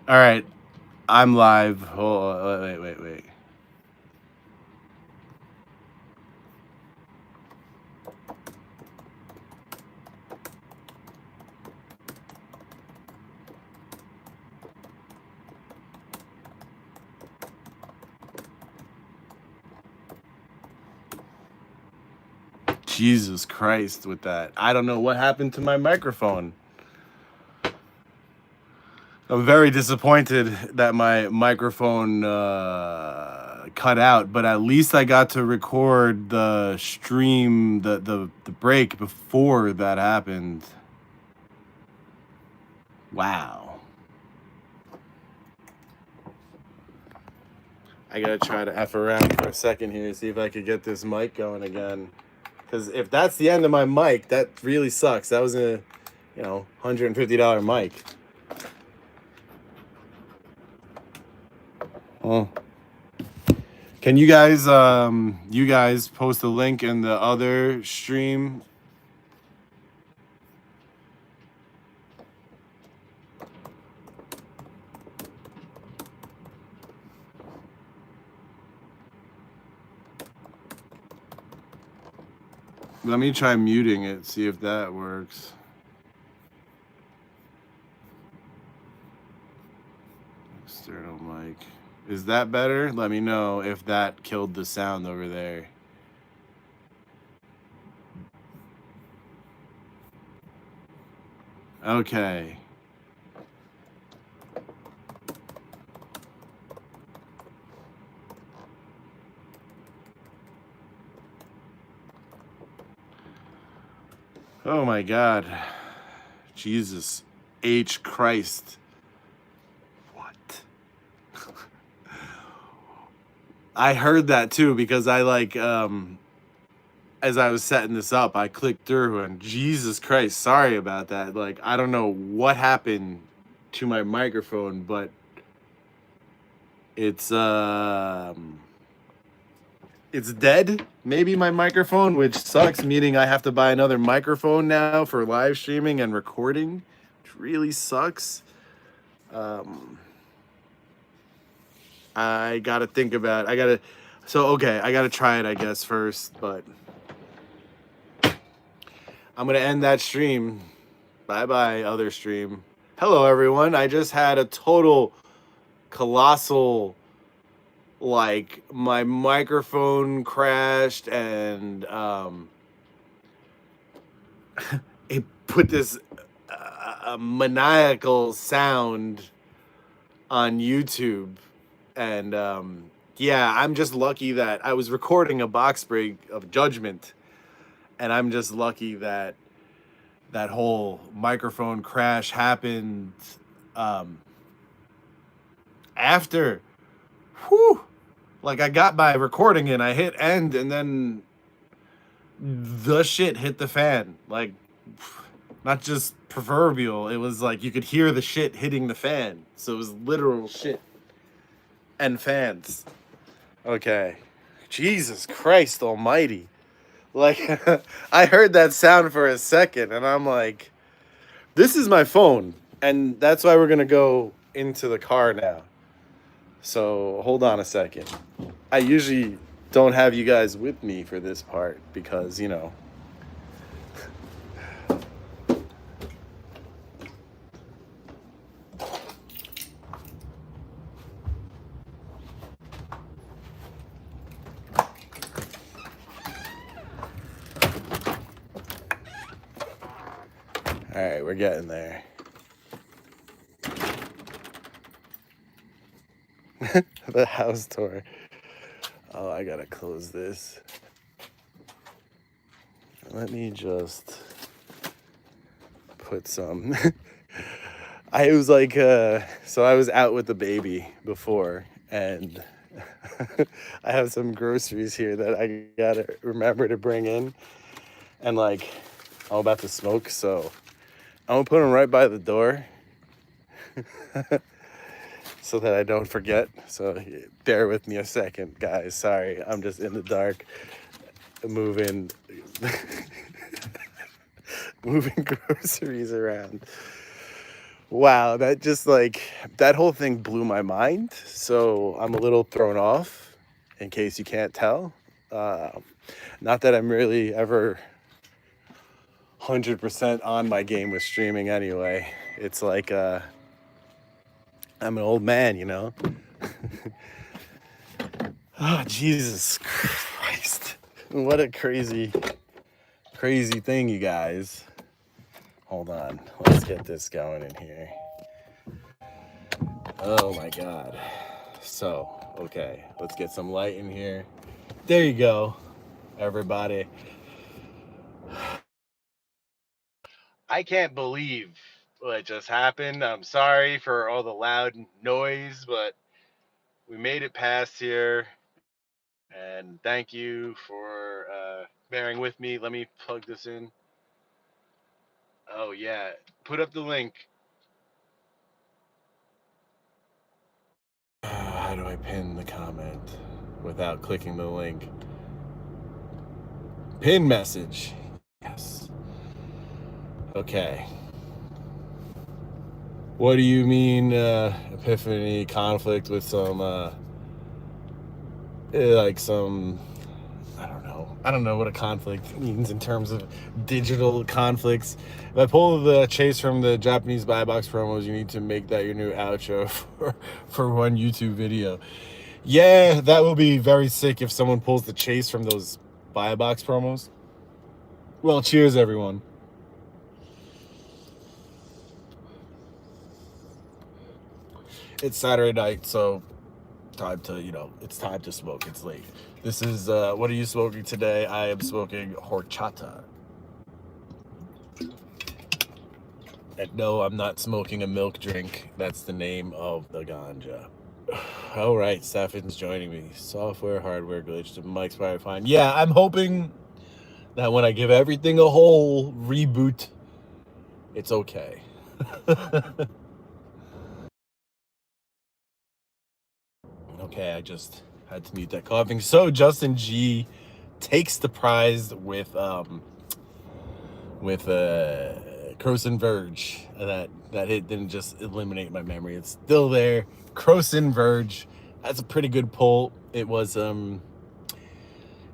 All right, I'm live. Oh, wait. Jesus Christ with that. I don't know what happened to my microphone. I'm very disappointed that my microphone cut out, but at least I got to record the stream, the break before that happened. Wow. I gotta try to F around for a second here, see if I could get this mic going again. Because if that's the end of my mic, that really sucks. That was a, $150 mic. Oh. Can you guys post a link in the other stream? Let me try muting it, see if that works. External mic. Is that better? Let me know if that killed the sound over there. Okay. Oh my God. Jesus H. Christ. What? I heard that too because I as I was setting this up, I clicked through and Jesus Christ, sorry about that. Like, I don't know what happened to my microphone, but it's dead. Maybe my microphone, which sucks, meaning I have to buy another microphone now for live streaming and recording, which really sucks. I gotta think about it. I gotta try it, I guess, first, but I'm gonna end that stream. Bye other stream. Hello everyone. I just had a total colossal, like, my microphone crashed and it put this maniacal sound on YouTube. And yeah, I'm just lucky that I was recording a box break of Judgment, and I'm just lucky that that whole microphone crash happened after. Whew! Like, I got my recording in, I hit end, and then the shit hit the fan. Like, not just proverbial, it was like you could hear the shit hitting the fan. So it was literal shit and fans. Okay. Jesus Christ almighty. Like, I heard that sound for a second, and I'm like, this is my phone. And that's why we're going to go into the car now. So, hold on a second. I usually don't have you guys with me for this part because, all right, we're getting there. The house tour. Oh, I gotta close this. Let me just put some. I was like, so I was out with the baby before, and I have some groceries here that I gotta remember to bring in. And like, I'm about to smoke, so I'm gonna put them right by the door so that I don't forget. So bear with me a second, guys. Sorry, I'm just in the dark, moving moving groceries around. Wow, that just like that whole thing blew my mind. So I'm a little thrown off, in case you can't tell. Uh, Not that I'm really ever 100% on my game with streaming anyway. It's like I'm an old man, you know. Oh, Jesus Christ. What a crazy thing, you guys. Hold on. Let's get this going in here. Oh my God. So, okay, let's get some light in here. There you go, everybody. I can't believe what just happened. I'm sorry for all the loud noise, but we made it past here. And thank you for bearing with me. Let me plug this in. Oh, yeah. Put up the link. How do I pin the comment without clicking the link? Pin message. Yes. Okay. What do you mean, Epiphany conflict with some, like some, I don't know what a conflict means in terms of digital conflicts. If I pull the chase from the Japanese buy box promos, you need to make that your new outro for one YouTube video. Yeah, that will be very sick if someone pulls the chase from those buy box promos. Well, cheers, everyone. It's Saturday night, so time to, it's time to smoke. It's late. This is, what are you smoking today? I am smoking horchata. And no, I'm not smoking a milk drink. That's the name of the ganja. All right, Stefan's joining me. Software, hardware glitch. The mic's probably fine. Yeah, I'm hoping that when I give everything a whole reboot, it's okay. Okay, I just had to mute that coughing. So Justin G takes the prize with Croson Verge. That hit didn't just eliminate my memory. It's still there. Croson Verge. That's a pretty good pull. It was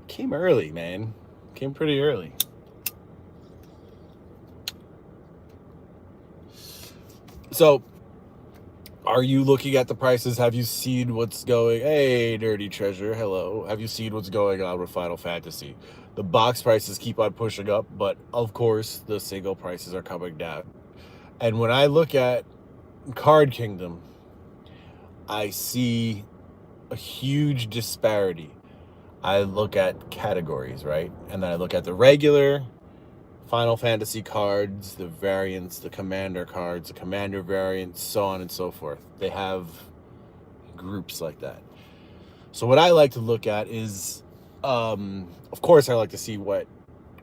came early, man. Came pretty early. So, are you looking at the prices? Have you seen what's going? Hey, Dirty Treasure, hello. Have you seen what's going on with Final Fantasy? The box prices keep on pushing up, but of course, the single prices are coming down. And when I look at Card Kingdom, I see a huge disparity. I look at categories, right? And then I look at the regular Final Fantasy cards, the variants, the commander cards, the commander variants, so on and so forth. They have groups like that. So what I like to look at is, of course, I like to see what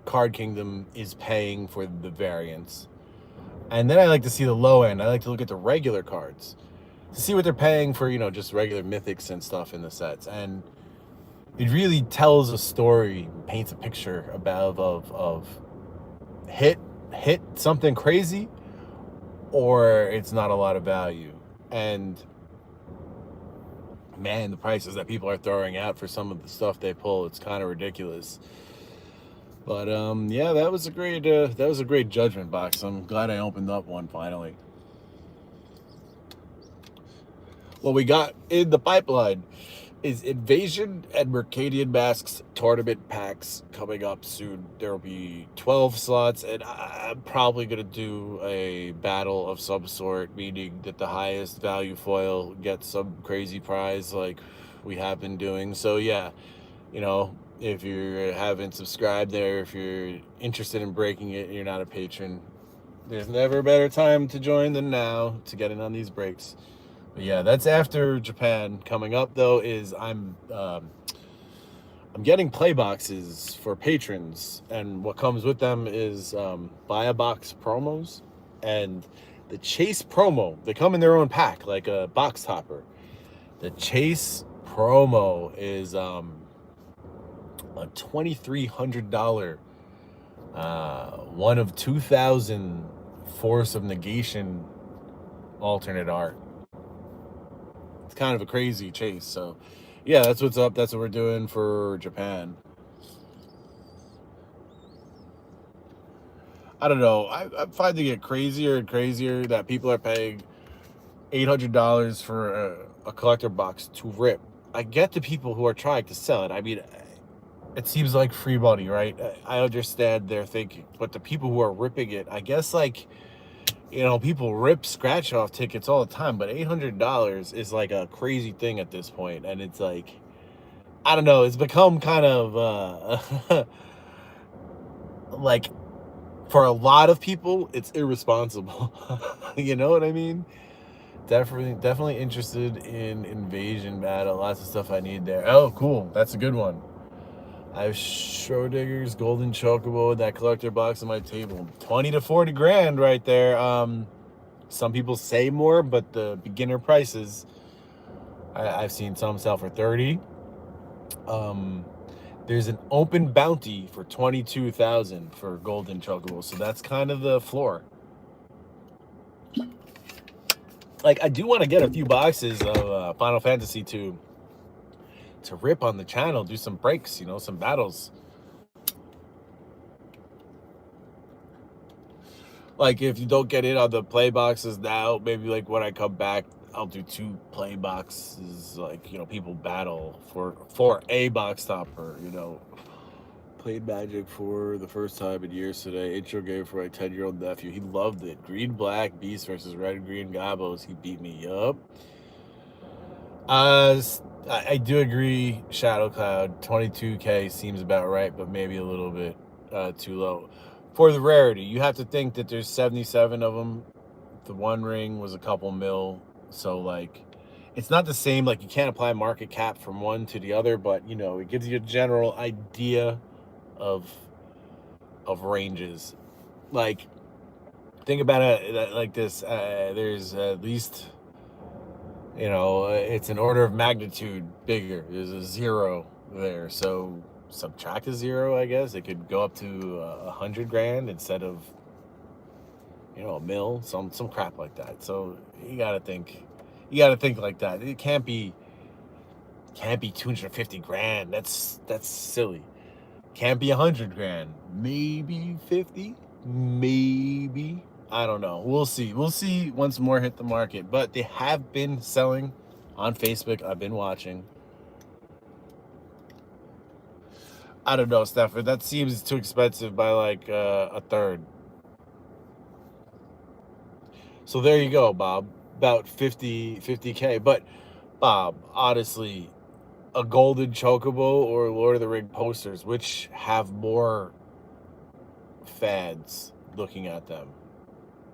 Card Kingdom is paying for the variants. And then I like to see the low end. I like to look at the regular cards to see what they're paying for, just regular mythics and stuff in the sets. And it really tells a story, paints a picture of hit something crazy, or it's not a lot of value. And man, the prices that people are throwing out for some of the stuff they pull, it's kind of ridiculous. But yeah, that was a great judgment box. I'm glad I opened up one finally. What we got in the pipeline is Invasion and Mercadian Masks tournament packs coming up soon. There will be 12 slots, and I'm probably going to do a battle of some sort, meaning that the highest value foil gets some crazy prize like we have been doing. So yeah, if you haven't subscribed there, if you're interested in breaking it and you're not a patron, there's never a better time to join than now to get in on these breaks. But yeah, that's after Japan. Coming up though is I'm getting play boxes for patrons, and what comes with them is buy a box promos and the Chase promo. They come in their own pack like a box topper. The Chase promo is a $2,300 one of 2,000 Force of Negation alternate art. It's kind of a crazy chase. So yeah, that's what's up. That's what we're doing for Japan. I don't know. I'm finding it crazier and crazier that people are paying $800 for a collector box to rip. I get the people who are trying to sell it. I mean, it seems like free money, right? I understand their thinking, but the people who are ripping it, I guess, like, you know, people rip scratch off tickets all the time, but $800 is like a crazy thing at this point, and it's like, I don't know, it's become kind of like, for a lot of people, it's irresponsible. You know what I mean? Definitely interested in Invasion Battle. Lots of stuff I need there. Oh, cool. That's a good one. I have Schrodinger's Golden Chocobo, that collector box on my table. 20 to 40 grand right there. Some people say more, but the beginner prices, I've seen some sell for 30. There's an open bounty for 22,000 for Golden Chocobo, so that's kind of the floor. Like, I do want to get a few boxes of Final Fantasy to rip on the channel, do some breaks, you know, some battles. Like, if you don't get in on the play boxes now, maybe like when I come back, I'll do 2 play boxes. Like, you know, people battle for a box topper, you know. Played Magic for the first time in years today. Intro game for my 10-year-old nephew. He loved it. Green Black Beast versus Red Green Gobos. He beat me up. I do agree, Shadow Cloud. 22K seems about right, but maybe a little bit too low. For the rarity, you have to think that there's 77 of them. The One Ring was a couple mil. So, like, it's not the same. Like, you can't apply market cap from one to the other, but, you know, it gives you a general idea of ranges. Like, think about it like this. There's at least, you know, it's an order of magnitude bigger. There's a 0 there, so subtract a 0, I guess. It could go up to 100 grand instead of, you know, a mil, some crap like that. So you gotta think like that. It can't be 250 grand. That's silly. Can't be 100 grand. Maybe 50, maybe. I don't know. We'll see. We'll see once more hit the market. But they have been selling on Facebook. I've been watching. I don't know, Stafford. That seems too expensive by like a third. So there you go, Bob. About 50K. But Bob, honestly, a Golden Chocobo or Lord of the Ring posters, which have more fads looking at them?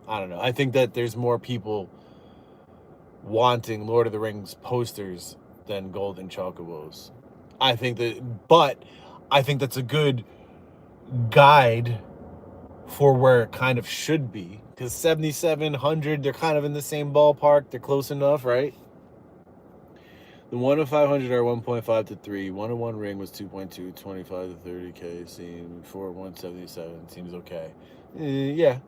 I don't know. I think that there's more people wanting Lord of the Rings posters than Golden Chocobos. I think that's a good guide for where it kind of should be. Because 7,700, they're kind of in the same ballpark. They're close enough, right? The 1 of 500 are 1.5 to 3. 1 of 1 ring was 2.2. 25 to 30K seemed 4 177. Seems okay. Yeah.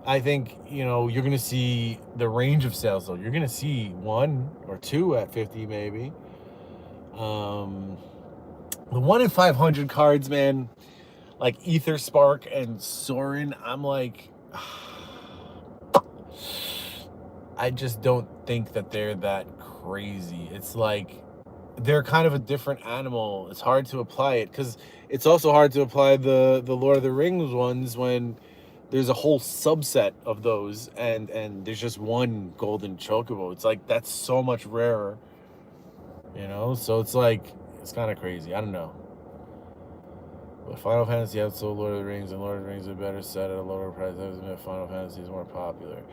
I think, you know, you're going to see the range of sales, though. You're going to see 1 or 2 at 50, maybe. The 1 in 500 cards, man, like Ether Spark and Sorin, I'm like, I just don't think that they're that crazy. It's like, they're kind of a different animal. It's hard to apply it, because it's also hard to apply the Lord of the Rings ones when there's a whole subset of those, and there's just 1 Golden Chocobo. It's like, that's so much rarer, you know? So it's like, it's kind of crazy. I don't know. But Final Fantasy outsold Lord of the Rings, and Lord of the Rings are better set at a lower price. Final Fantasy is more popular.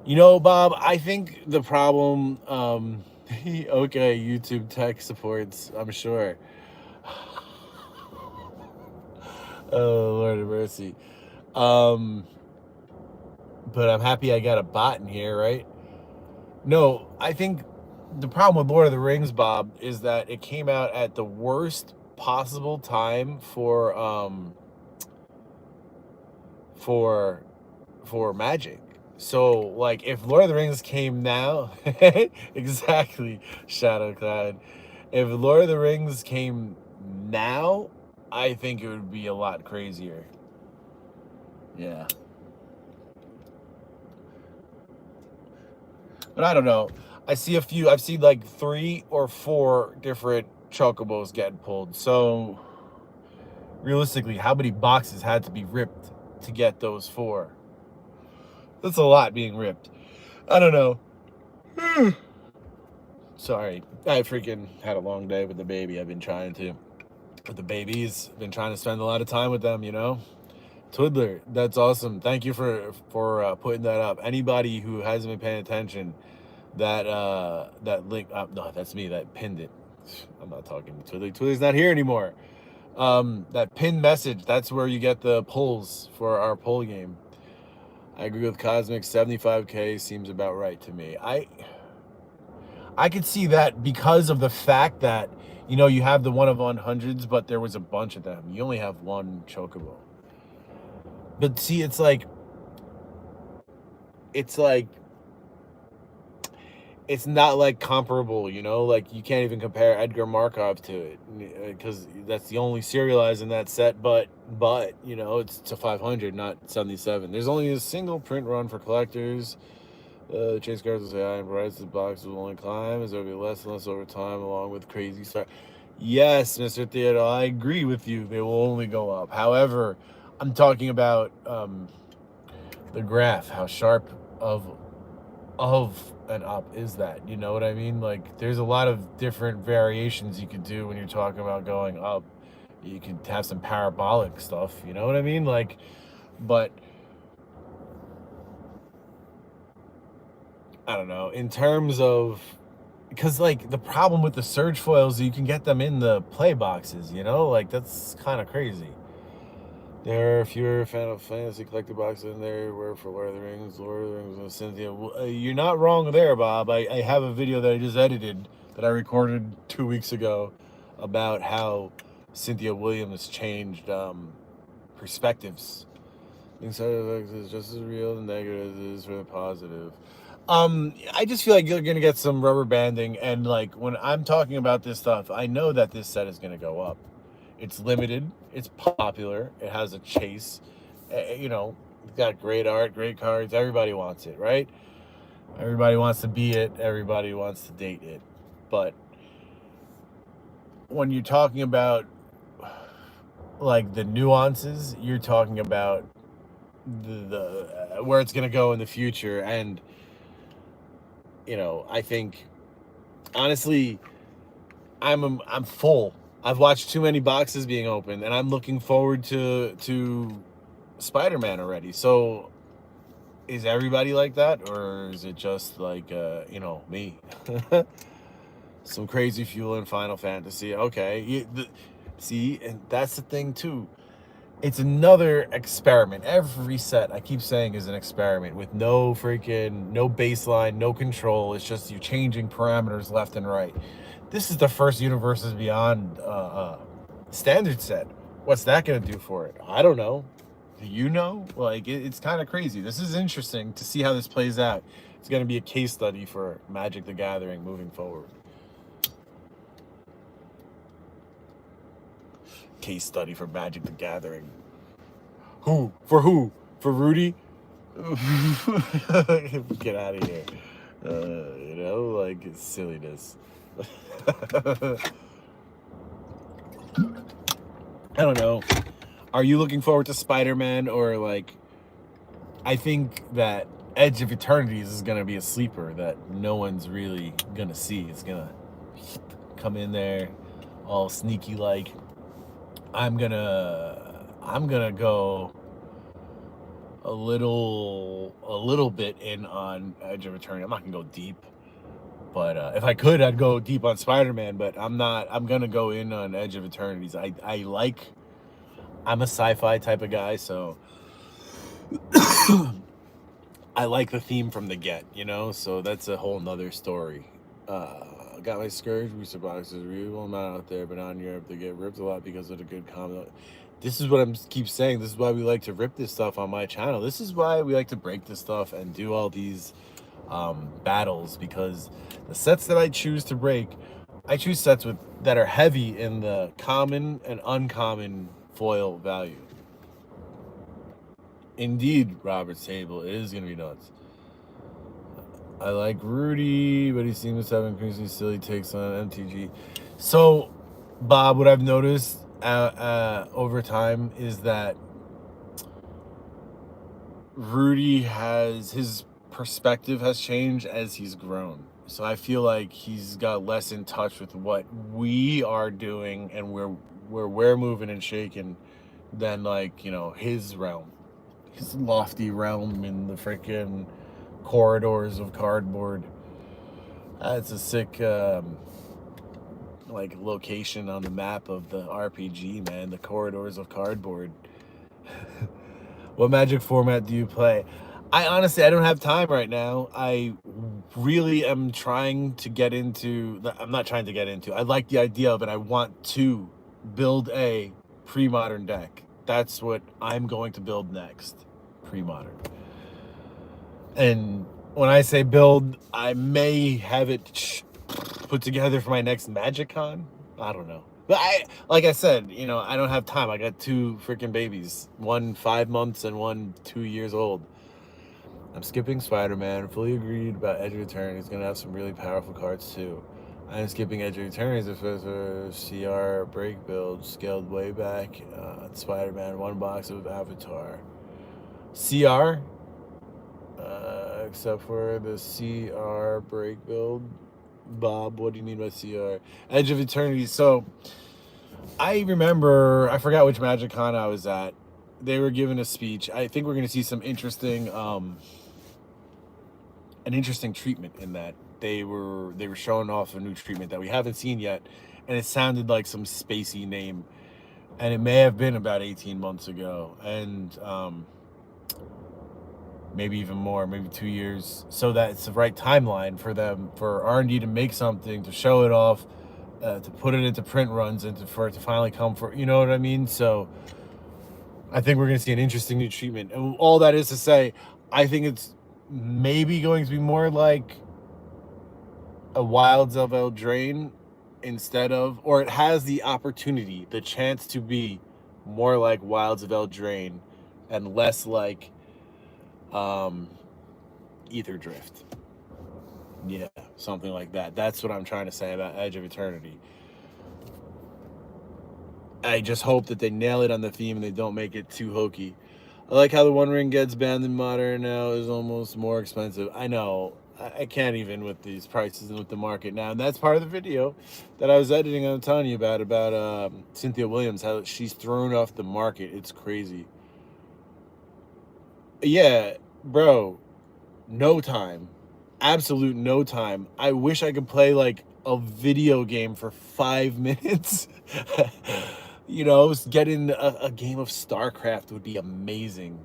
You know, Bob, I think the problem, okay, YouTube tech supports, I'm sure. Oh, Lord of mercy. But I'm happy I got a bot in here, right? No, I think the problem with Lord of the Rings, Bob, is that it came out at the worst possible time for Magic. So, like, if Lord of the Rings came now, exactly, Shadow Cloud. If Lord of the Rings came now, I think it would be a lot crazier. Yeah. But I don't know. I've seen like 3 or 4 different chocobos getting pulled. So, realistically, how many boxes had to be ripped to get those 4? That's a lot being ripped. I don't know. Sorry. I freaking had a long day with the baby. I've been trying to. With the babies. Been trying to spend a lot of time with them, you know? Twiddler, that's awesome. Thank you for putting that up. Anybody who hasn't been paying attention, that link, no, that's me that pinned it. I'm not talking to Twiddler. Twiddler's not here anymore. That pinned message, that's where you get the polls for our poll game. I agree with Cosmic. 75K seems about right to me. I could see that because of the fact that, you know, you have the 1 of 100s, but there was a bunch of them. You only have 1 chocobo. But see, it's like it's not like comparable, you know, like you can't even compare Edgar Markov to it because that's the only serialized in that set. But you know, it's to 500, not 77. There's only a single print run for collectors. Chase cards will say high and price. The box will only climb as there will be less and less over time, along with crazy start. Yes, Mr. Theodore, I agree with you. They will only go up. However, I'm talking about the graph, how sharp of and up is that, you know what I mean? Like, there's a lot of different variations you could do when you're talking about going up. You could have some parabolic stuff, you know what I mean? Like, but I don't know, in terms of, because like the problem with the surge foils, you can get them in the play boxes, you know, like that's kind of crazy. There are fewer Final Fantasy collector boxes in there. Where for Lord of the Rings, and Cynthia. You're not wrong there, Bob. I have a video that I just edited that I recorded 2 weeks ago about how Cynthia Williams changed perspectives. Things is just as real and negative as it is for the positive. I just feel like you're gonna get some rubber banding, and like when I'm talking about this stuff, I know that this set is gonna go up. It's limited. It's popular. It has a chase. You know, it's got great art, great cards. Everybody wants it, right? Everybody wants to be it. Everybody wants to date it. But when you're talking about like the nuances, you're talking about the where it's gonna go in the future, and you know, I think honestly, I'm full. I've watched too many boxes being opened, and I'm looking forward to Spider-Man already. So, is everybody like that, or is it just like you know, me? Some crazy fuel in Final Fantasy. Okay, see, and that's the thing too. It's another experiment. Every set, I keep saying, is an experiment with no baseline, no control. It's just you changing parameters left and right. This is the first Universes Beyond standard set. What's that going to do for it? I don't know. Do you know? Like, it's kind of crazy. This is interesting to see how this plays out. It's going to be a case study for Magic the Gathering moving forward. Case study for Magic the Gathering. Who? For who? For Rudy? Get out of here. You know, like, it's silliness. I don't know. Are you looking forward to Spider-Man, or like, I think that Edge of Eternities is gonna be a sleeper that no one's really gonna see. It's gonna come in there all sneaky like. I'm gonna go a little bit in on Edge of Eternity. I'm not gonna go deep, but if I could, I'd go deep on Spider-Man. But I'm not. I'm gonna go in on Edge of Eternities. I'm a sci-fi type of guy, so I like the theme from the get, you know. So that's a whole nother story. Got my Scourge booster boxes. Reasonable amount out there, but not in Europe. They get ripped a lot because of the good comment. This is what I'm keep saying. This is why we like to rip this stuff on my channel. This is why we like to break this stuff and do all these battles, because the sets that I choose to break, I choose sets that are heavy in the common and uncommon foil value. Indeed, Robert's table, it is gonna be nuts. I like Rudy, but he seems to have increasingly silly takes on MTG. So, Bob, what I've noticed over time is that Rudy his perspective has changed as he's grown. So I feel like he's got less in touch with what we are doing and where we're moving and shaking than, like, you know, his realm, his lofty realm in the freaking corridors of cardboard. That's a sick like location on the map of the RPG, man. The corridors of cardboard. What Magic format do you play? I honestly, I don't have time right now. I really am trying to get into, I'm not trying to get into, I like the idea of it. I want to build a pre-modern deck. That's what I'm going to build next, pre-modern. And when I say build, I may have it put together for my next MagicCon. I don't know. But like I said, you know, I don't have time. I got 2 freaking babies, one 5 months and one 2 years old. I'm skipping Spider-Man. Fully agreed about Edge of Eternities. He's gonna have some really powerful cards too. I'm skipping Edge of Eternities if it's a CR break build scaled way back. Spider-Man, 1 box of Avatar. CR, except for the CR break build. Bob, what do you mean by CR? Edge of Eternity. So I remember, I forgot which MagicCon I was at. They were giving a speech. I think we're going to see some interesting, an interesting treatment in that. They were showing off a new treatment that we haven't seen yet, and it sounded like some spacey name, and it may have been about 18 months ago, and maybe even more, maybe 2 years. So that's the right timeline for them, for R&D to make something, to show it off, to put it into print runs, and for it to finally come for, you know what I mean? So I think we're going to see an interesting new treatment. And all that is to say, I think it's maybe going to be more like a Wilds of Eldraine instead of, or it has the opportunity, the chance to be more like Wilds of Eldraine and less like AetherDrift. Yeah, something like that. That's what I'm trying to say about Edge of Eternity. I just hope that they nail it on the theme and they don't make it too hokey. I like how the One Ring gets banned in Modern now, is almost more expensive. I know. I can't even with these prices and with the market now. And that's part of the video that I was editing. I'm telling you about Cynthia Williams, how she's thrown off the market. It's crazy. Yeah, bro, no time. Absolute no time. I wish I could play like a video game for 5 minutes. You know, getting a game of StarCraft would be amazing.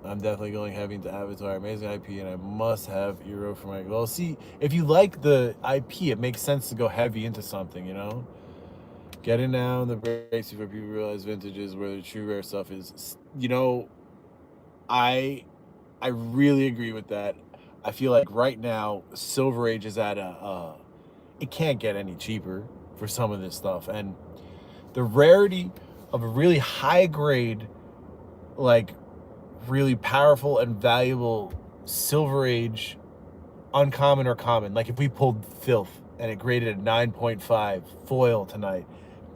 I'm definitely going heavy into Avatar. Amazing IP, and I must have Eero for my... Well, see, if you like the IP, it makes sense to go heavy into something, you know? Getting down the breaks before people realize vintage is where the true rare stuff is. You know, I really agree with that. I feel like right now, Silver Age is at it can't get any cheaper for some of this stuff. And the rarity of a really high grade, like really powerful and valuable Silver Age uncommon or common, like if we pulled Filth and it graded a 9.5 foil tonight,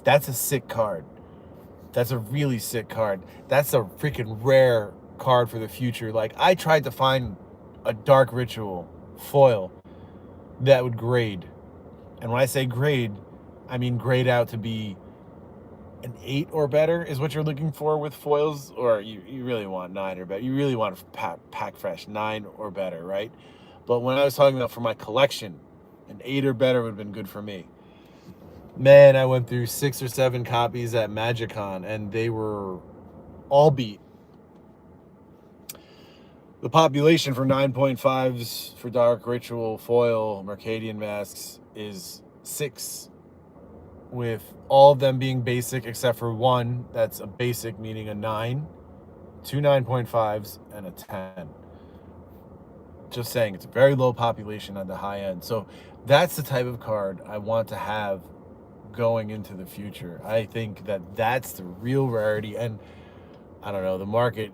that's a sick card. That's a really sick card. That's a freaking rare card for the future. Like, I tried to find a Dark Ritual foil that would grade. And when I say grade, I mean grade out to be an 8 or better is what you're looking for with foils, or you really want 9 or better. You really want pack fresh 9 or better, right? But when I was talking about for my collection, an 8 or better would have been good for me. Man, I went through 6 or 7 copies at MagicCon, and they were all beat. The population for 9.5s for Dark Ritual foil Mercadian masks is 6. with all of them being basic except for one that's a basic, meaning a 9, 2 9.5s, and a 10. Just saying, it's a very low population on the high end. So that's the type of card I want to have going into the future. I think that that's the real rarity. And I don't know, the market,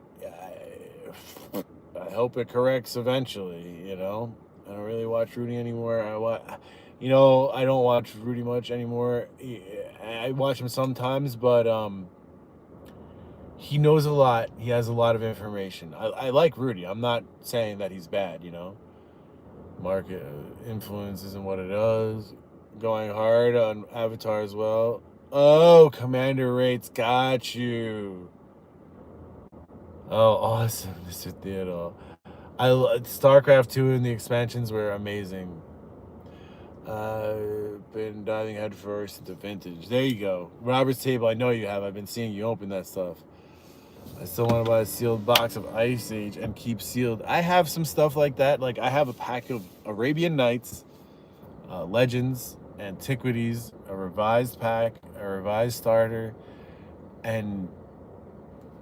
I hope it corrects eventually, you know? I don't really watch Rudy anymore. I don't watch Rudy much anymore. I watch him sometimes, but he knows a lot. He has a lot of information. I like Rudy. I'm not saying that he's bad, you know? Market influence isn't what it does. Going hard on Avatar as well. Oh, Commander Rates got you. Oh, awesome, Mr. Theodore. StarCraft 2 and the expansions were amazing. Been diving headfirst into vintage. There you go. Robert's Table, I know you have. I've been seeing you open that stuff. I still want to buy a sealed box of Ice Age and keep sealed. I have some stuff like that. Like, I have a pack of Arabian Nights, Legends, Antiquities, a revised pack, a revised starter, and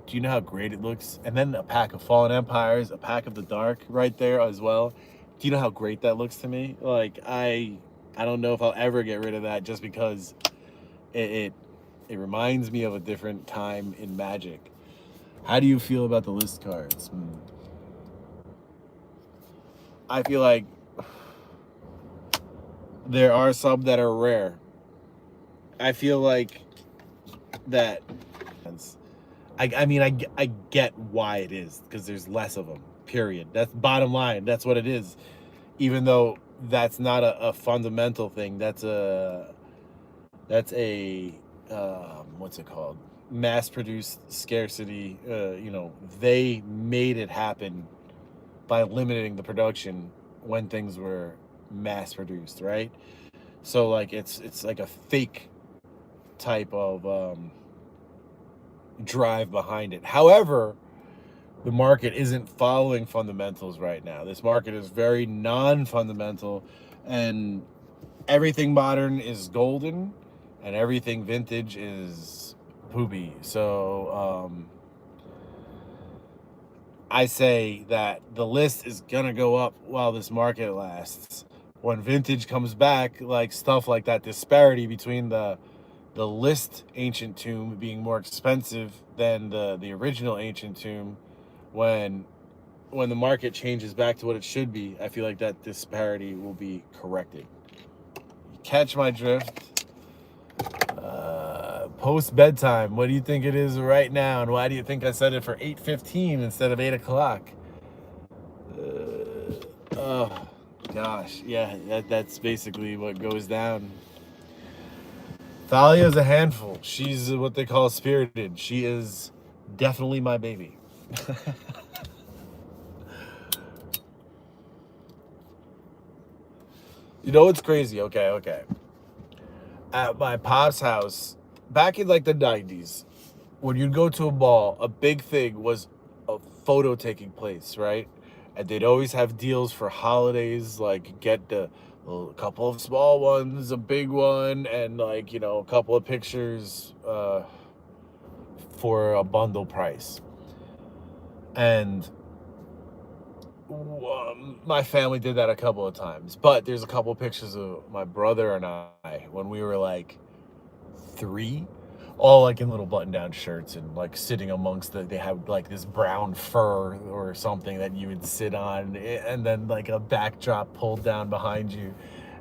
do you know how great it looks? And then a pack of Fallen Empires, a pack of the Dark right there as well. Do you know how great that looks to me? Like, I don't know if I'll ever get rid of that, just because it reminds me of a different time in Magic. How do you feel about the list cards? I feel like there are some that are rare. I feel like that. I mean, I get why it is, because there's less of them, period. That's bottom line. That's what it is. Even though that's not a fundamental thing. That's a what's it called? Mass-produced scarcity. They made it happen by limiting the production when things were mass-produced, right? So like it's like a fake type of drive behind it. However, the market isn't following fundamentals right now. This market is very non-fundamental, and everything modern is golden and everything vintage is poopy. So I say that the list is gonna go up while this market lasts. When vintage comes back, like stuff like that disparity between the list ancient tomb being more expensive than the original ancient tomb, when the market changes back to what it should be, I feel like that disparity will be corrected. Catch my drift? Post bedtime, what do you think it is right now, and why do you think I set it for 8:15 instead of 8 o'clock? Oh gosh, yeah, that's basically what goes down. Thalia is a handful. She's what they call spirited. She is definitely my baby. You know what's crazy? Okay. At my pop's house, back in like the 90s, when you'd go to a ball, a big thing was a photo taking place, right? And they'd always have deals for holidays, like get a couple of small ones, a big one, and like, a couple of pictures for a bundle price. And my family did that a couple of times, but there's a couple of pictures of my brother and I when we were like 3, all like in little button-down shirts and like sitting amongst they have like this brown fur or something that you would sit on, and then like a backdrop pulled down behind you,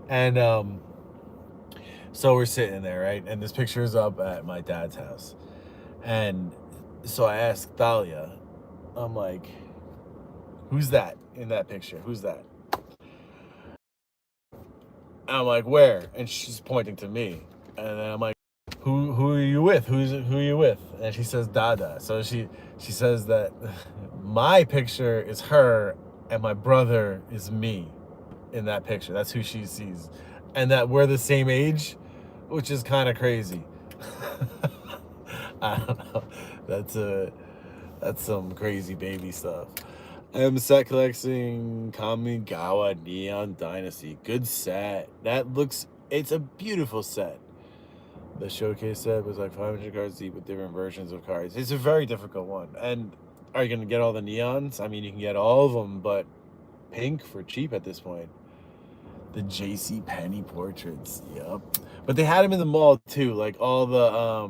and so we're sitting there, right, and this picture is up at my dad's house, and so I asked Thalia, I'm like, who's that in that picture? Who's that? And I'm like, where? And she's pointing to me, and then I'm like, who are you with? Who are you with? And she says Dada. So she says that my picture is her and my brother is me in that picture. That's who she sees, and that we're the same age, which is kind of crazy. I don't know. That's some crazy baby stuff. I'm set collecting Kamigawa Neon Dynasty. Good set. It's a beautiful set. The showcase set was like 500 cards deep with different versions of cards. It's a very difficult one. And are you going to get all the neons? I mean, you can get all of them, but pink for cheap at this point. The JC Penney portraits. Yep. But they had them in the mall too. Like all the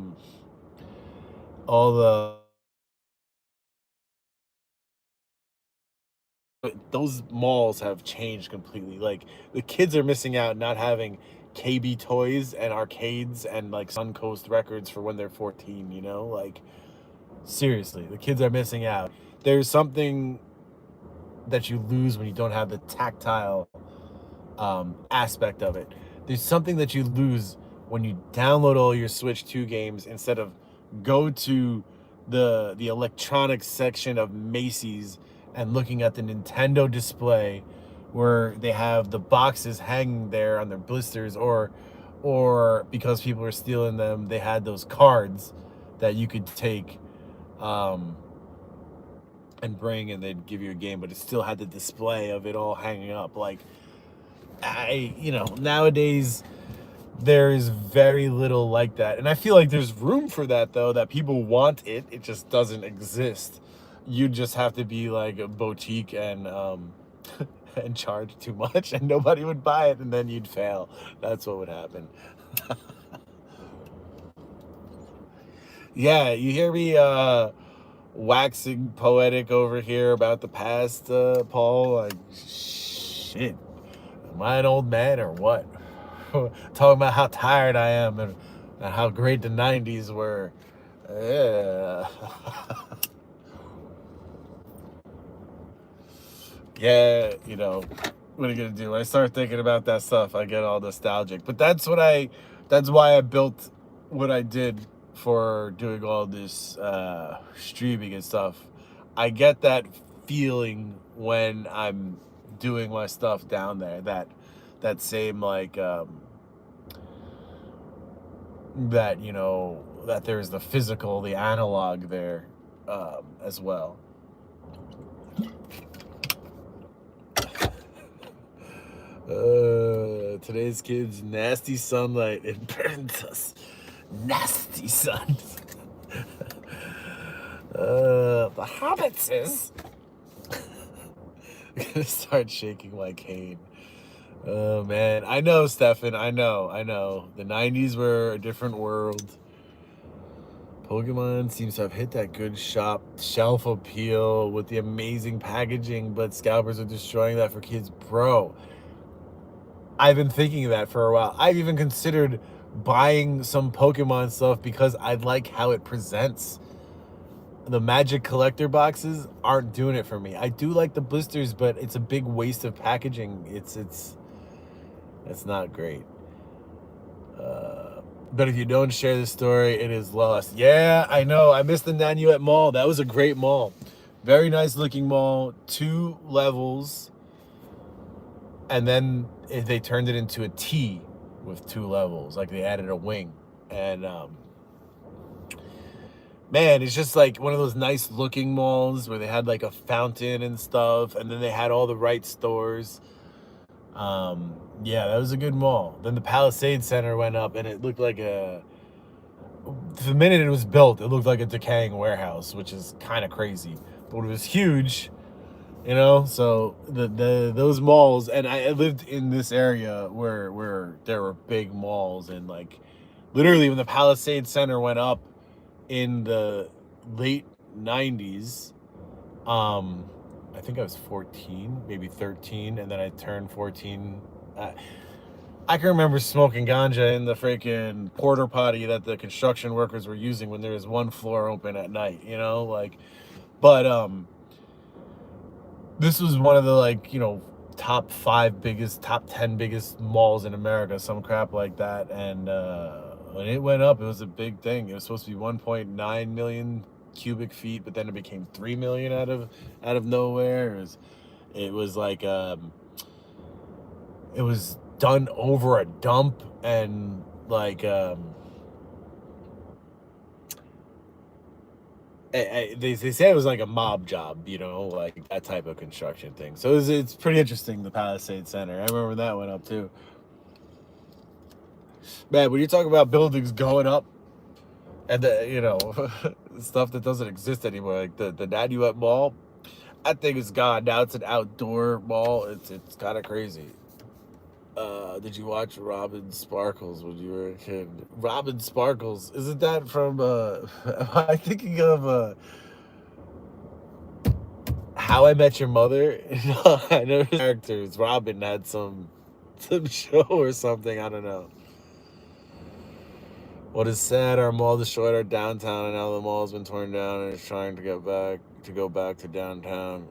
those malls have changed completely. Like the kids are missing out not having KB toys and arcades and like Suncoast records for when they're 14, you know? Like seriously, the kids are missing out. There's something that you lose when you don't have the tactile aspect of it. There's something that you lose when you download all your Switch 2 games instead of go to the electronics section of Macy's and looking at the Nintendo display where they have the boxes hanging there on their blisters, or because people are stealing them, they had those cards that you could take and bring, and they'd give you a game, but it still had the display of it all hanging up. Like, nowadays there's very little like that, and I feel like there's room for that though, that people want it. It just doesn't exist. You just have to be like a boutique and and charge too much, and nobody would buy it, and then you'd fail. That's what would happen. Yeah, you hear me waxing poetic over here about the past, Paul? Like, shit. Am I an old man or what? Talking about how tired I am and how great the 90s were. Yeah. Yeah, what are you gonna do? When I start thinking about that stuff, I get all nostalgic. But that's why I built what I did for doing all this streaming and stuff. I get that feeling when I'm doing my stuff down there. That same like that that there's the physical, the analog there as well. Today's kids, nasty sunlight, it burns us. Nasty sun. The hobbits is. I'm gonna start shaking my cane. Oh man, I know, Stefan. I know. The 90s were a different world. Pokemon seems to have hit that good shelf appeal with the amazing packaging, but scalpers are destroying that for kids, bro. I've been thinking of that for a while. I've even considered buying some Pokemon stuff because I like how it presents. The Magic Collector boxes aren't doing it for me. I do like the blisters, but it's a big waste of packaging. It's not great. But if you don't share the story, it is lost. Yeah, I know. I missed the Nanuet Mall. That was a great mall. Very nice looking mall. 2 levels. And then they turned it into a T with 2 levels. Like they added a wing. And man, it's just like one of those nice looking malls where they had like a fountain and stuff. And then they had all the right stores. Yeah, that was a good mall. Then the Palisade Center went up, and it looked like the minute it was built, it looked like a decaying warehouse, which is kind of crazy. But it was huge, so those malls, and I lived in this area where there were big malls, and like literally when the Palisade Center went up in the late 90s, I think I was 14, maybe 13, and then I turned 14. I can remember smoking ganja in the freaking porta potty that the construction workers were using when there was one floor open at night, but this was one of the top 10 biggest malls in America, some crap like that. And when it went up, it was a big thing. It was supposed to be 1.9 million cubic feet, but then it became 3 million out of nowhere. It was like it was done over a dump, and like they say it was like a mob job, like that type of construction thing. So it's pretty interesting, the Palisade Center. I remember that went up too. Man, when you talk about buildings going up and stuff that doesn't exist anymore, like the Nanuet Mall, that thing is gone. Now it's an outdoor mall. It's kind of crazy. Did you watch Robin Sparkles when you were a kid? Robin Sparkles, isn't that from am I thinking of How I Met Your Mother? No, I know the characters. Robin had some show or something, I don't know. What is sad, our mall destroyed our downtown, and now the mall has been torn down and it's trying to go back to downtown.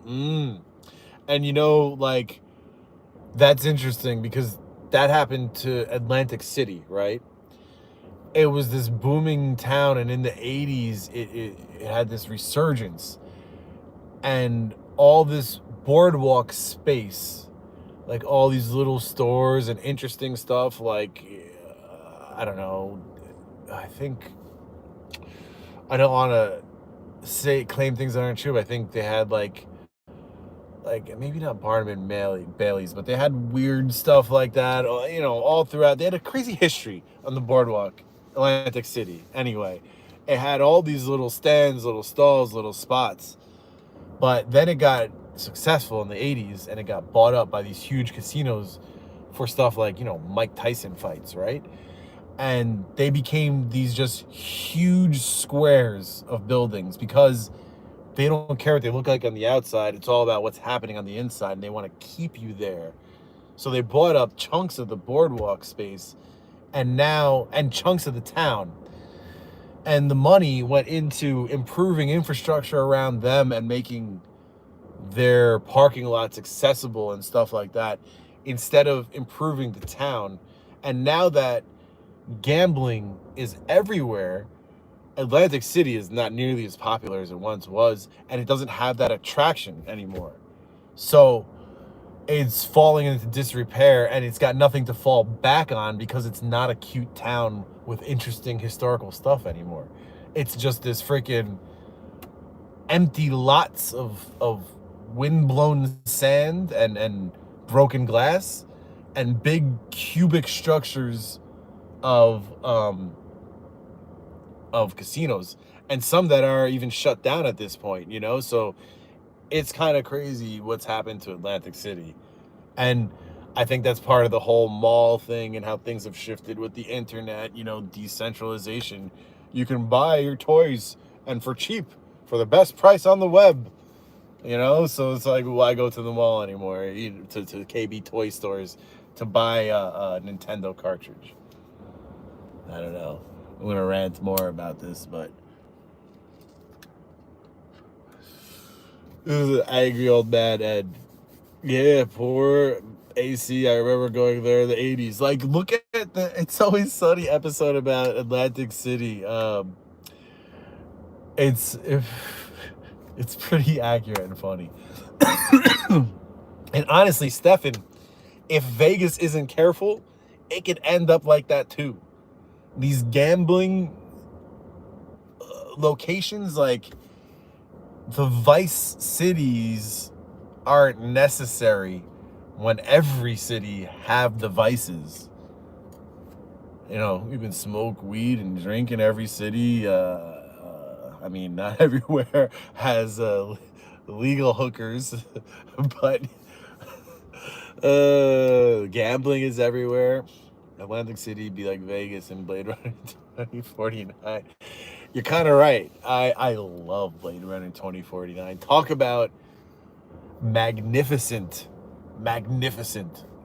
And like, that's interesting because that happened to Atlantic City, right? It was this booming town, and in the 80s, it had this resurgence. And all this boardwalk space, like all these little stores and interesting stuff, like, I don't know, I don't want to claim things that aren't true, but I think they had like maybe not Barnum and Bailey's, but they had weird stuff like that, all throughout. They had a crazy history on the boardwalk, Atlantic City. Anyway, it had all these little stands, little stalls, little spots. But then it got successful in the 80s, and it got bought up by these huge casinos for stuff like, Mike Tyson fights, right? And they became these just huge squares of buildings because they don't care what they look like on the outside. It's all about what's happening on the inside, and they want to keep you there. So they bought up chunks of the boardwalk space and chunks of the town. And the money went into improving infrastructure around them and making their parking lots accessible and stuff like that, instead of improving the town. And now that gambling is everywhere, Atlantic City is not nearly as popular as it once was, and it doesn't have that attraction anymore. So it's falling into disrepair, and it's got nothing to fall back on because it's not a cute town with interesting historical stuff anymore. It's just this freaking empty lots of windblown sand and broken glass and big cubic structures of casinos, and some that are even shut down at this point, so it's kind of crazy what's happened to Atlantic City. And I think that's part of the whole mall thing and how things have shifted with the internet, decentralization. You can buy your toys and for cheap, for the best price on the web, so it's like, why go to the mall anymore, to KB toy stores to buy a Nintendo cartridge? I don't know. I'm gonna rant more about this, but this is an angry old man, and yeah, poor AC. I remember going there in the 80s. Like, look at the It's Always Sunny episode about Atlantic City. It's pretty accurate and funny. And honestly, Stefan, if Vegas isn't careful, it could end up like that too. These gambling locations, like the vice cities, aren't necessary when every city have the vices. You can smoke weed and drink in every city. I mean, not everywhere has legal hookers, but gambling is everywhere. Atlantic City be like Vegas and Blade Runner 2049. You're kind of right. I love Blade Runner 2049. Talk about magnificent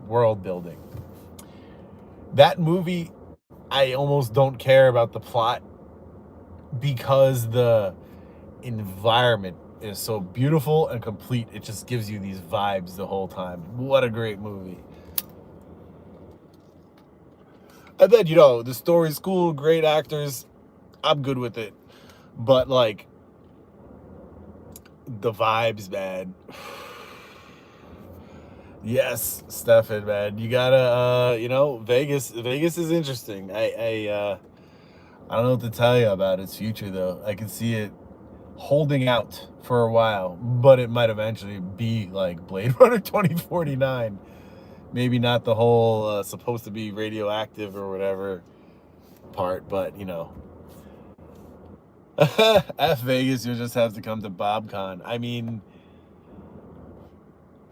world building. That movie, I almost don't care about the plot because the environment is so beautiful and complete. It just gives you these vibes the whole time. What a great movie. And then, the story's cool, great actors. I'm good with it. But, like, the vibes, man. Yes, Stefan, man. You gotta, Vegas is interesting. I don't know what to tell you about its future, though. I can see it holding out for a while, but it might eventually be like Blade Runner 2049. Maybe not the whole supposed to be radioactive or whatever part, but you know. F Vegas, you'll just have to come to BobCon. I mean,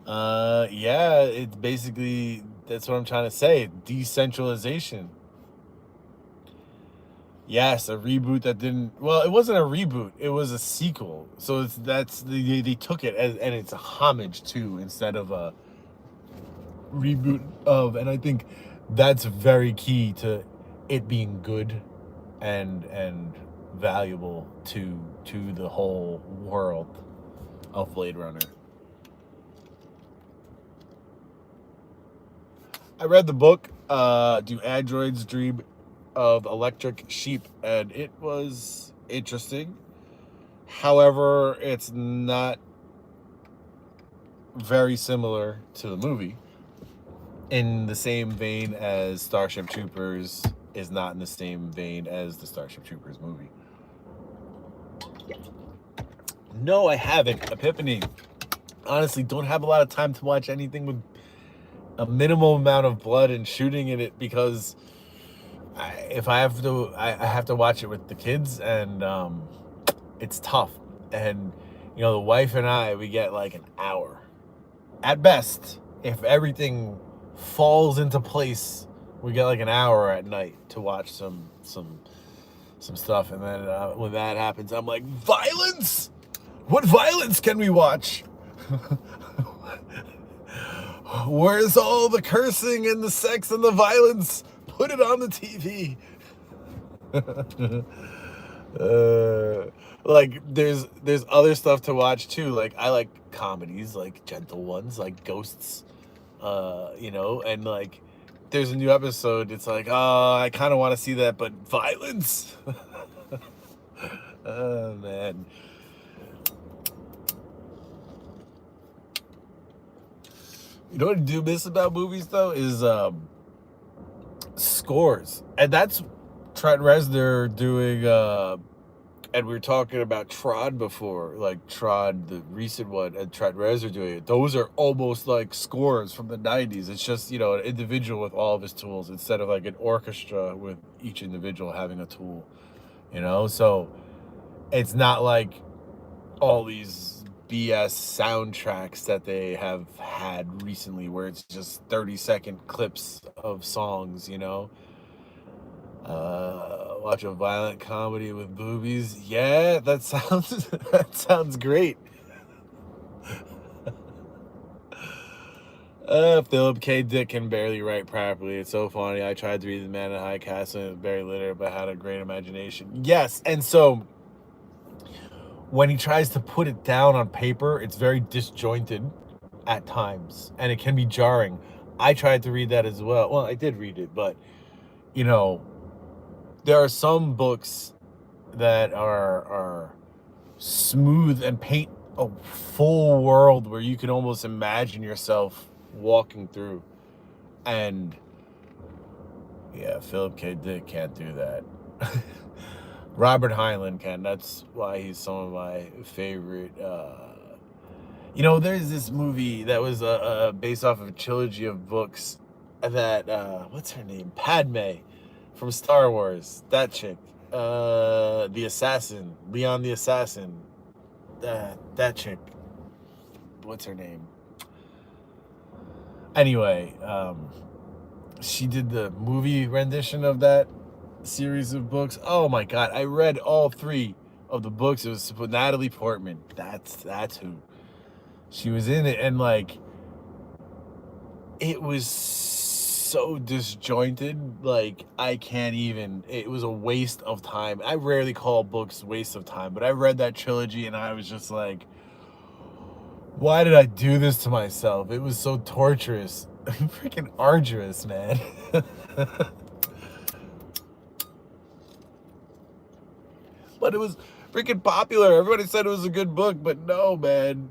yeah, it's basically, that's what I'm trying to say. Decentralization. Yes, a reboot that didn't. Well, it wasn't a reboot. It was a sequel. So they took it as, and it's a homage to instead of a reboot of. And I think that's very key to it being good and valuable to the whole world of Blade Runner. I read the book, Do Androids Dream of Electric Sheep, and it was interesting. However, it's not very similar to the movie, in the same vein as Starship Troopers is not in the same vein as the Starship Troopers movie. No, I haven't. Epiphany. Honestly, don't have a lot of time to watch anything with a minimal amount of blood and shooting in it, because if I have to, I have to watch it with the kids, and it's tough. And you know, the wife and I, we get like an hour at best. If everything falls into place, we get like an hour at night to watch some stuff. And then when that happens, I'm like, violence? What violence can we watch? Where's all the cursing and the sex and the violence? Put it on the TV. Like there's other stuff to watch too. Like I like comedies, like gentle ones, like Ghosts. You know, and like there's a new episode. It's like, oh, I kind of want to see that, but violence. Oh man. You know what I do miss about movies though is scores, and that's Trent Reznor doing. And we were talking about Tron before, like Tron, the recent one, and Trent Reznor doing it. Those are almost like scores from the 90s. It's just, you know, an individual with all of his tools instead of like an orchestra with each individual having a tool, you know? So it's not like all these BS soundtracks that they have had recently where it's just 30-second clips of songs, you know? Watch a violent comedy with boobies. Yeah, that sounds great. Philip K. Dick can barely write properly. It's so funny. I tried to read The Man in High Castle and it was very literate, but had a great imagination. Yes, and so when he tries to put it down on paper, it's very disjointed at times, and it can be jarring. I tried to read that as well. Well, I did read it, but you know, there are some books that are smooth and paint a full world where you can almost imagine yourself walking through. And yeah, Philip K. Dick can't do that. Robert Heinlein can. That's why he's some of my favorite. You know, there's this movie that was based off of a trilogy of books that what's her name? Padme from Star Wars. That chick. The assassin, Leon the assassin. That chick. What's her name? Anyway, she did the movie rendition of that series of books. Oh my god, I read all 3 of the books. It was with Natalie Portman. That's who. She was in it, and like it was so disjointed, like I can't even. It was a waste of time. I rarely call books waste of time, but I read that trilogy and I was just like, why did I do this to myself? It was so torturous. Freaking arduous, man. But it was freaking popular. Everybody said it was a good book, but no, man.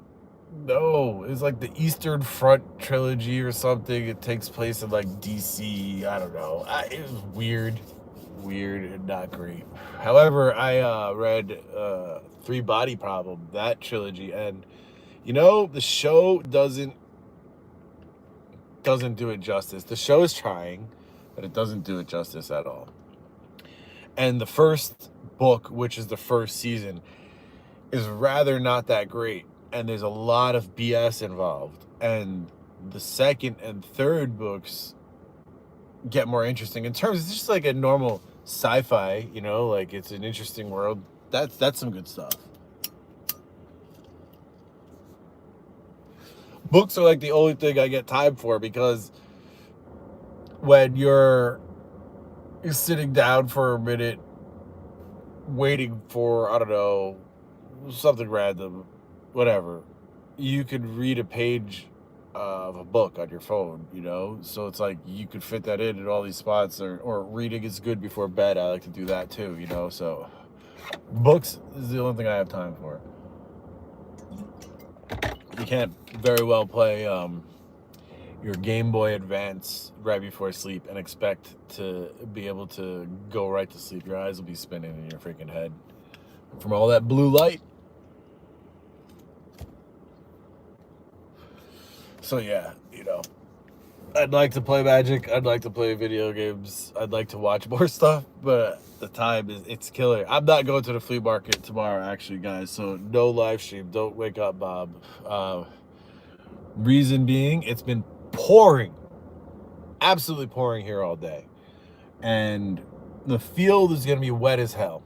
No, it's like the Eastern Front trilogy or something. It takes place in like DC. I don't know. It was weird and not great. However, I read Three Body Problem, that trilogy, and you know, the show doesn't doesn't do it justice. The show is trying, but it doesn't do it justice at all. And the first book, which is the first season, is rather not that great. And there's a lot of BS involved. And the second and third books get more interesting in terms of just like a normal sci-fi, you know, like it's an interesting world. That's some good stuff. Books are like the only thing I get time for, because when you're sitting down for a minute waiting for, I don't know, something random, whatever, you could read a page of a book on your phone, you know? So it's like you could fit that in all these spots, or reading is good before bed. I like to do that too, you know? So books is the only thing I have time for. You can't very well play your Game Boy Advance right before sleep and expect to be able to go right to sleep. Your eyes will be spinning in your freaking head from all that blue light. So yeah, you know, I'd like to play Magic. I'd like to play video games. I'd like to watch more stuff, but the time it's killer. I'm not going to the flea market tomorrow, actually, guys. So no live stream. Don't wake up, Bob. Reason being, it's been pouring, absolutely pouring here all day, and the field is going to be wet as hell.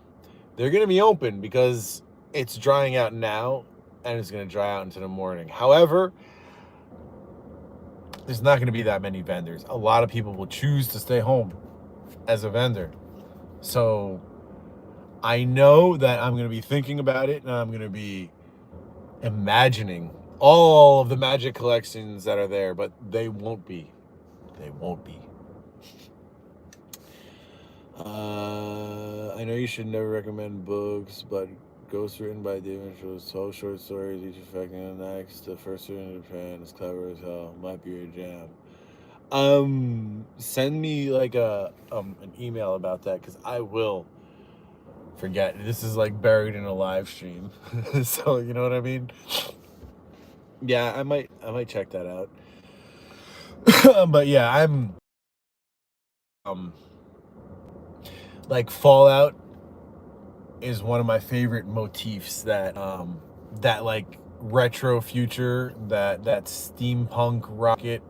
They're going to be open because it's drying out now, and it's going to dry out into the morning. However, there's not going to be that many vendors. A lot of people will choose to stay home as a vendor. So I know that I'm going to be thinking about it, and I'm going to be imagining all of the Magic collections that are there, but they won't be. They won't be. I know you should never recommend books, but Ghost written by David shows 12 short stories, each affecting the next. The first written in Japan is clever as hell. Might be your jam. Send me like an email about that, because I will forget. This is like buried in a live stream. So you know what I mean? Yeah, I might check that out. But yeah, I'm like Fallout is one of my favorite motifs, that that like retro future, that steampunk rocket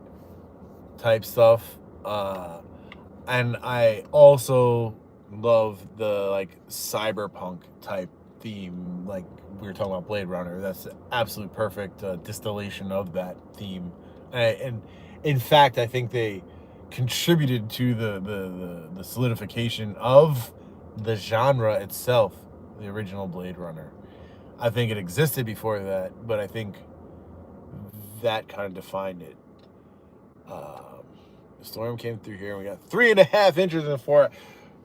type stuff. And I also love the like cyberpunk type theme, like we were talking about Blade Runner. That's absolute perfect distillation of that theme. And in fact, I think they contributed to the solidification of the genre itself, the original Blade Runner. I think it existed before that, but I think that kind of defined it. The storm came through here, and we got 3.5 inches in the forest.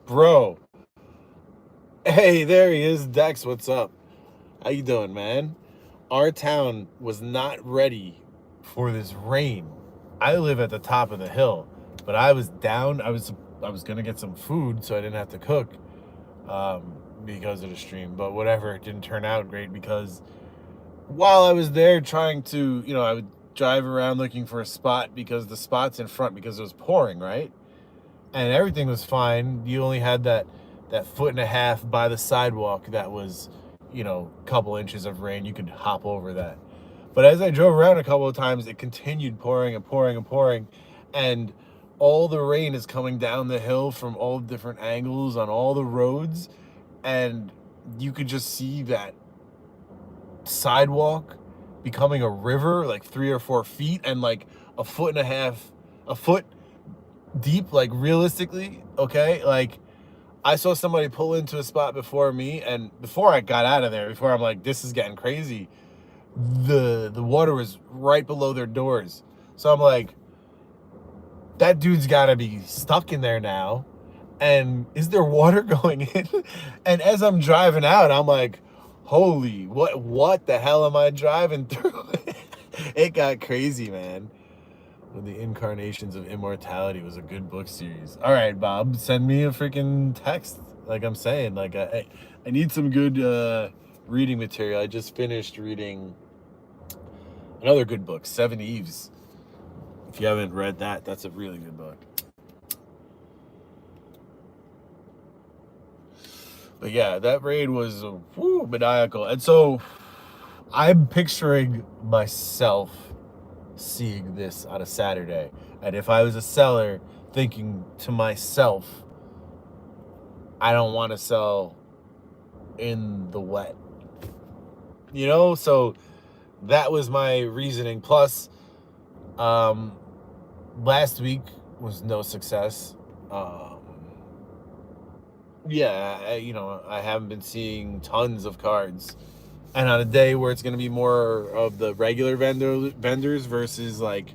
Bro. Hey, there he is. Dex, what's up? How you doing, man? Our town was not ready for this rain. I live at the top of the hill, but I was down. I was gonna get some food so I didn't have to cook because of the stream. But whatever, it didn't turn out great, because while I was there trying to, you know, I would drive around looking for a spot, because the spot's in front, because it was pouring, right? And everything was fine. You only had that 1.5 foot by the sidewalk that was, you know, a couple inches of rain. You could hop over that. But as I drove around a couple of times, it continued pouring and pouring and pouring, and all the rain is coming down the hill from all different angles on all the roads, and you could just see that sidewalk becoming a river, like 3 or 4 feet, and like 1.5 feet, a foot deep, like realistically, okay? Like, I saw somebody pull into a spot before me, and before I got out of there, before I'm like, this is getting crazy, the water was right below their doors. So I'm like, that dude's gotta be stuck in there now, and is there water going in? And as I'm driving out, I'm like, holy, what the hell am I driving through? It got crazy, man. The Incarnations of Immortality was a good book series. All right, Bob, send me a freaking text. Like I'm saying, like I need some good reading material. I just finished reading another good book, Seven Eves. If you haven't read that, that's a really good book. But yeah, that raid was maniacal. And so I'm picturing myself seeing this on a Saturday. And if I was a seller, thinking to myself, I don't want to sell in the wet. You know, so that was my reasoning. Plus, last week was no success. Yeah, you know, I haven't been seeing tons of cards. And on a day where it's going to be more of the regular vendors versus like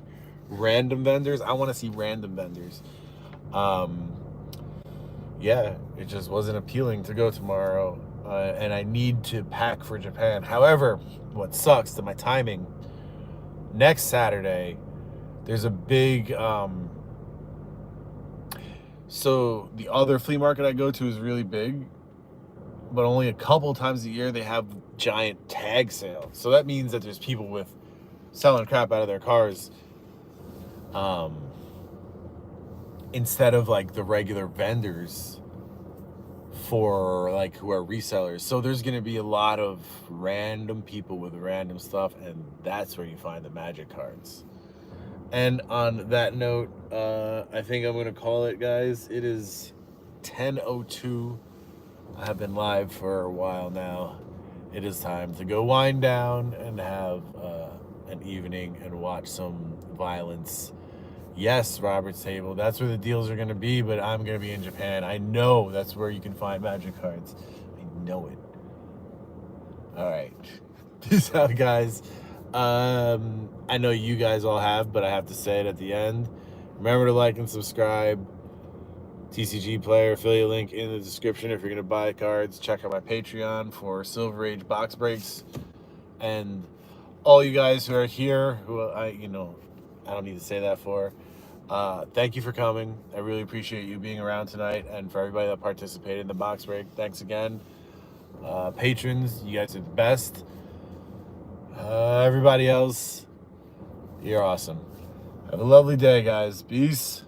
random vendors, I want to see random vendors. Yeah, it just wasn't appealing to go tomorrow. And I need to pack for Japan. However, what sucks to my timing, next Saturday, there's a big, so the other flea market I go to is really big, but only a couple times a year they have giant tag sales. So that means that there's people with selling crap out of their cars, instead of like the regular vendors for like who are resellers. So there's going to be a lot of random people with random stuff, and that's where you find the magic cards. And on that note, I think I'm going to call it, guys. It is 10:02. I have been live for a while now. It is time to go wind down and have an evening and watch some violence. Yes, Robert's Table, that's where the deals are going to be, but I'm going to be in Japan. I know that's where you can find magic cards. I know it. All right. Peace out, guys. I know you guys all have, but I have to say it at the end. Remember to like and subscribe. TCG Player affiliate link in the description if you're going to buy cards. Check out my Patreon for Silver Age box breaks. And all you guys who are here, who I don't need to say that for. Thank you for coming. I really appreciate you being around tonight, and for everybody that participated in the box break, thanks again. Patrons, you guys are the best. Everybody else, you're awesome. Have a lovely day, guys. Peace.